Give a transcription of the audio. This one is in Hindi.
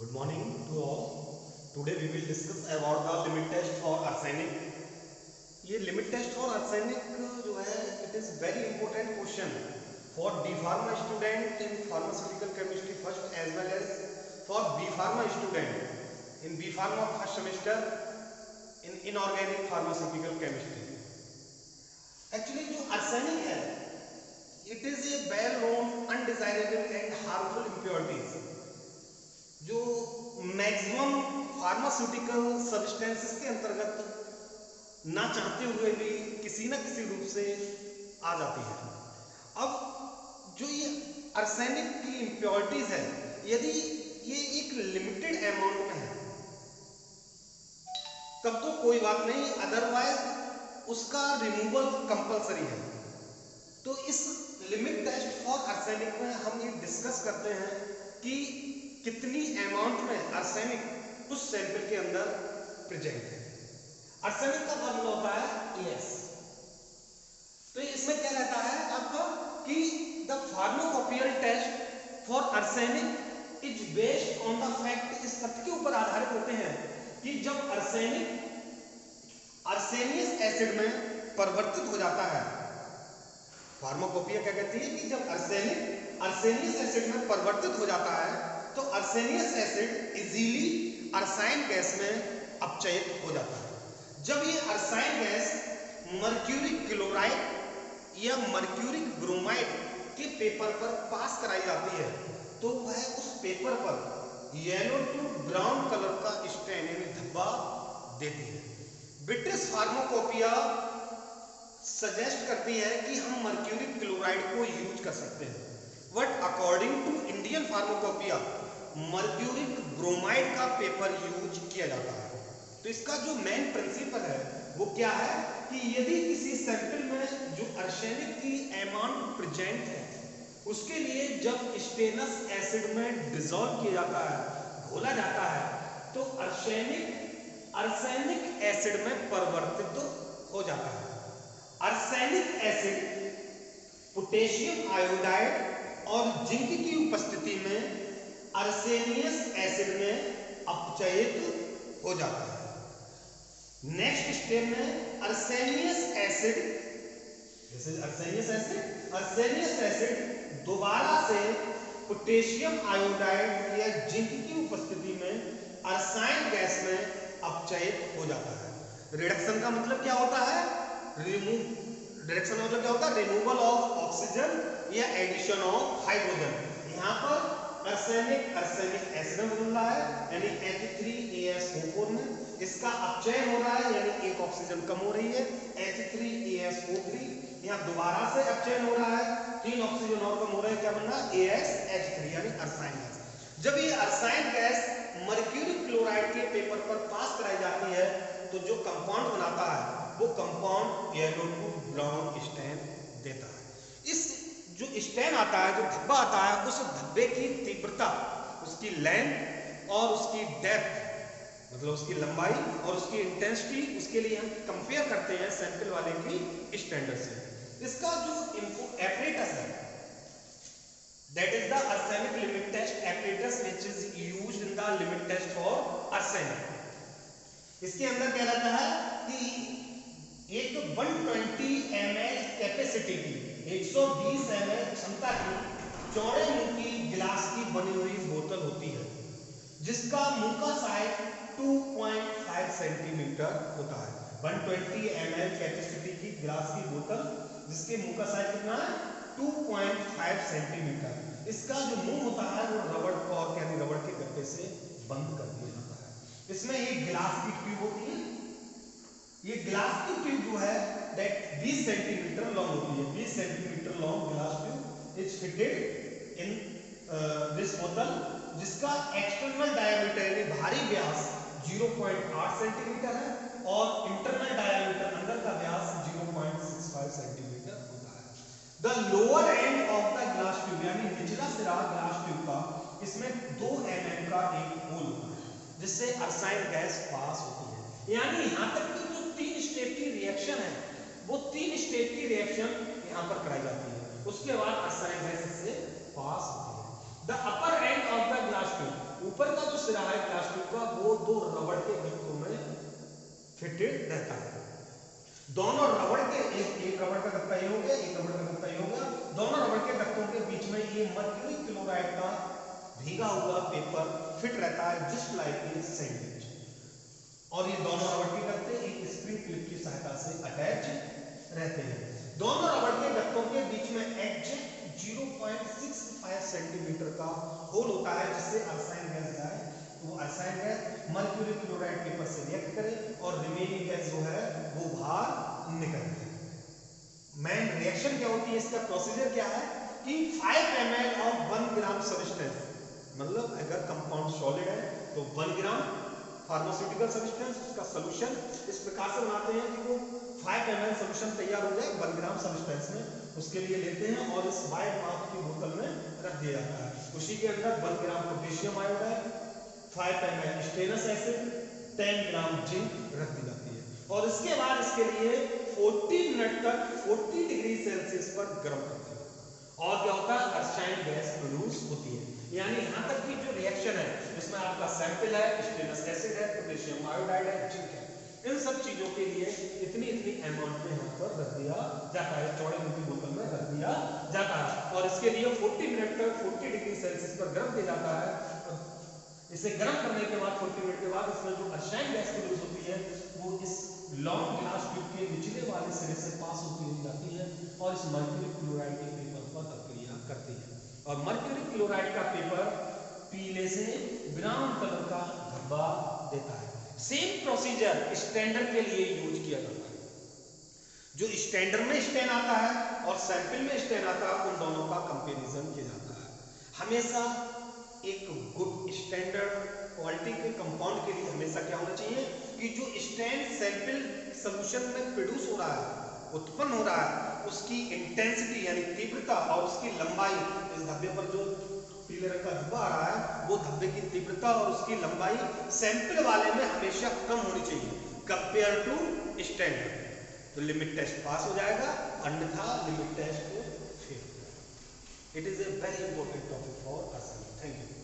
Good morning to all. Today we will discuss about the limit test for arsenic. ये limit test for arsenic जो है it is very important question for D Pharma student in pharmaceutical chemistry first as well as for B Pharma student in B Pharma first semester in inorganic pharmaceutical chemistry. Actually जो arsenic है it is a well known undesirable and harmful impurities जो मैक्सिमम फार्मास्यूटिकल सब्सटेंसेस के अंतर्गत ना चाहते हुए भी किसी न किसी रूप से आ जाती है। अब जो ये आर्सेनिक की इम्प्योरिटीज है यदि ये एक लिमिटेड अमाउंट में है तब तो कोई बात नहीं, अदरवाइज उसका रिमूवल कंपलसरी है। तो इस लिमिट टेस्ट फॉर आर्सेनिक में हम ये डिस्कस करते हैं कि कितनी अमाउंट में आर्सेनिक उस सैंपल के अंदर प्रेजेंट है। आर्सेनिक का फॉर्मूला होता है AS। तो इसमें क्या रहता है आपका कि the pharmacopoeial test for arsenic is based on the fact, इस तथ्य के ऊपर आधारित होते हैं कि जब आर्सेनिक आर्सेनियस एसिड में परिवर्तित हो जाता है, फार्माकोपिया क्या कहती है कि जब आर्सेनिक आर्सेनियस एसिड में परिवर्तित हो जाता है तो आर्सेनियस एसिड इजीली अरसायन गैस में अपचयित हो जाता है। जब ये अरसायन गैस मर्क्यूरिक क्लोराइड या मर्क्यूरिक ब्रोमाइड के पेपर पर पास कराई जाती है तो वह उस पेपर पर येलो टू ब्राउन कलर का स्टेन यानी धब्बा देती है। ब्रिटिश फार्माकोपिया सजेस्ट करती है कि हम मर्क्यूरिक क्लोराइड को यूज कर सकते हैं, but according to Indian pharmacopoeia mercuric bromide का पेपर यूज किया जाता है। तो इसका जो मेन प्रिंसिपल है वो क्या है कि यदि किसी सैंपल में जो आर्सेनिक की अमाउंट प्रेजेंट है उसके लिए जब स्टेनस एसिड में डिसॉल्व किया जाता है, घोला जाता है, तो आर्सेनिक एसिड में परिवर्तित हो जाता है। आर्सेनिक एसिड पोटेशियम आयोडाइड और जिंक की उपस्थिति में आर्सेनियस एसिड में अपचयित हो जाता है। नेक्स्ट स्टेप में आर्सेनियस एसिड दोबारा से पोटेशियम आयोडाइड या जिंक की उपस्थिति में अरसायन गैस में अपचयित हो जाता है। रिडक्शन का मतलब क्या होता है? रिडक्शन का मतलब क्या होता है? रिमूवल ऑफ ऑक्सीजन या एडिशन ऑफ हाइड्रोजन। यहाँ पर आर्सेनिक एसिड में बदल रहा है यानी H3AsO4 में, इसका अपचयन हो रहा है यानी एक ऑक्सीजन कम हो रही है H3AsO3, यहाँ दोबारा से अपचयन हो रहा है, 3 ऑक्सीजन और कम हो रहे हैं, क्या बन रहा है AsH3 यानी अरसायन गैस। जब ये अरसायन गैस मर्क्यूरिक क्लोराइड के पेपर पर पास कराई जाती है तो जो कंपाउंड बनाता है वो compound yellow to brown stain देता है। इस जो स्टेन आता है, जो धब्बा आता है, उस धब्बे की तीव्रता, उसकी लेंथ और उसकी डेप्थ मतलब उसकी लंबाई और उसकी इंटेंसिटी, उसके लिए हम कंपेयर करते हैं सैंपल वाले की स्टैंडर्ड से। इसका जो एपरेटस है that is the arsenic limit test apparatus which is used in the limit test for arsenic. इसके अंदर क्या रहता है कि एक 120 ml कैपेसिटी की 120 ml क्षमता की चौड़े मुंह की गिलास की बनी हुई बोतल होती है जिसका मुंह का साइज 2.5 सेंटीमीटर होता है। 120 ml कैपेसिटी की गिलास की बोतल जिसके मुंह का साइज कितना है? 2.5 सेंटीमीटर। इसका जो मुंह होता है वो रबड़ कॉर्क यानी रबड़ के गट्टे से बंद कर दिया जाता है। इसमें एक गिलास की ट्यूब होती है, ये गिलास की ट्यूब जो है दैट 20 सेंटीमीटर लॉन्ग होती है। 20 सेंटीमीटर लॉन्ग गिलास tube is fitted in this बोतल जिसका एक्सटर्नल डायमीटर यानी बाहरी व्यास 0.8 सेंटीमीटर है और इंटरनल डायमीटर अंदर का व्यास 0.65 सेंटीमीटर होता है। The lower end of the glass tube यानी निचला सिरा ग्लास ट्यूब का, इसमें 2 mm का एक होल होता है जिससे अरसायन गैस पास होती है। यानी यहाँ तक की जो 3 स्टेप की रिएक्शन है वो 3 स्टेप की रिएक्शन यहाँ पर कराई जाती है, उसके बाद अरसायन गैस इससे पास होती है। The upper end of the glass tube, ऊपर का जो सिरा है ग्लास ट्यूब का वो दो रबड़ के गट्टों में फिटेड रहता है। दोनों रबड़ के एक रबड़ का गत्ता ये हो गया, एक रबड़ का गत्ता ये हो गया, दोनों रबड़ के गत्तों के बीच में ये मर्क्यूरी क्लोराइड का भीगा हुआ पेपर फिट रहता है जस्ट लाइक ए सैंडविच। और ये दोनों रबड़ के गत्ते एक स्प्रिंग क्लिप की सहायता से अटैच रहते हैं। दोनों रबड़ के गत्तों के बीच में एग्जैक्ट 0.65 सेंटीमीटर का होल होता है जिससे अरसाइन गैस जाए तो वो अरसाइन गैस मर्क्यूरी क्लोराइड पेपर से रिएक्ट करे और रिमेनिंग गैस जो है वो बाहर निकल जाए। मेन रिएक्शन क्या होती है, इसका प्रोसीजर क्या है कि 5 ml ऑफ 1 ग्राम सब्सटेंस, मतलब अगर कंपाउंड सॉलिड है तो 1 ग्राम फार्मास्यूटिकल सब्सटेंस, उसका सॉल्यूशन इस प्रकार से बनाते हैं कि वो 5 ml सॉल्यूशन तैयार हो जाए 1 ग्राम सब्सटेंस में, उसके लिए लेते हैं और इस वाइट माउथ की बोतल में रख दिया जाता है। उसी के अंदर 1 gram potassium iodide, 5 ml stannous acid, 10 gram zinc रख दी जाती है और इसके बाद इसके लिए 40 मिनट तक 40 डिग्री सेल्सियस पर गर्म करते हैं। और क्या होता है, अरसाइन गैस प्रोड्यूस होती है। यानी यहाँ तक की जो रिएक्शन है इसमें आपका सैंपल है, स्टेनस एसिड है, पोटेशियम आयोडाइड है, जिंक है, इन सब चीजों के लिए इतनी अमाउंट में यहाँ पर रख दिया जाता है, चौड़े मुंह की बोतल में रख दिया जाता है और इसके लिए 40 मिनट तक 40 डिग्री सेल्सियस पर गर्म किया जाता है। इसे गर्म करने के बाद 40 मिनट के बाद इसमें जो अरसाइन गैस प्रोड्यूस होती है वो इस लॉन्ग ग्लास ट्यूब के निचले वाले सिरे से पास होती हुई जाती है और इस मर्क्यूरी क्लोराइड के पेपर पर अभिक्रिया करती है और मर्क्यूरी क्लोराइड का पेपर पीले से ब्राउन कलर का धब्बा देता है। सेम प्रोसीजर स्टैंडर्ड के लिए यूज किया जाता है। जो स्टैंडर्ड में स्टेन आता है और सैंपल में स्टेन आता है उन दोनों का कंपैरिजन किया जाता है। हमेशा एक गुड स्टैंडर्ड क्वालिटी के कंपाउंड के लिए हमेशा क्या होना चाहिए कि जो स्टेन सैंपल सॉल्यूशन में प्रोड्यूस हो रहा है, उत्पन्न हो रहा है, उसकी इंटेंसिटी यानी तीव्रता और उसकी लंबाई, इस धब्बे पर जो पीले रंग का धब्बा आ रहा है वो धब्बे की तीव्रता और उसकी लंबाई सैंपल वाले में हमेशा कम होनी चाहिए कंपेयर टू स्टैंडर्ड। तो लिमिट टेस्ट पास हो जाएगा, अन्यथा limit test fail. It is a very important topic for us. Thank you.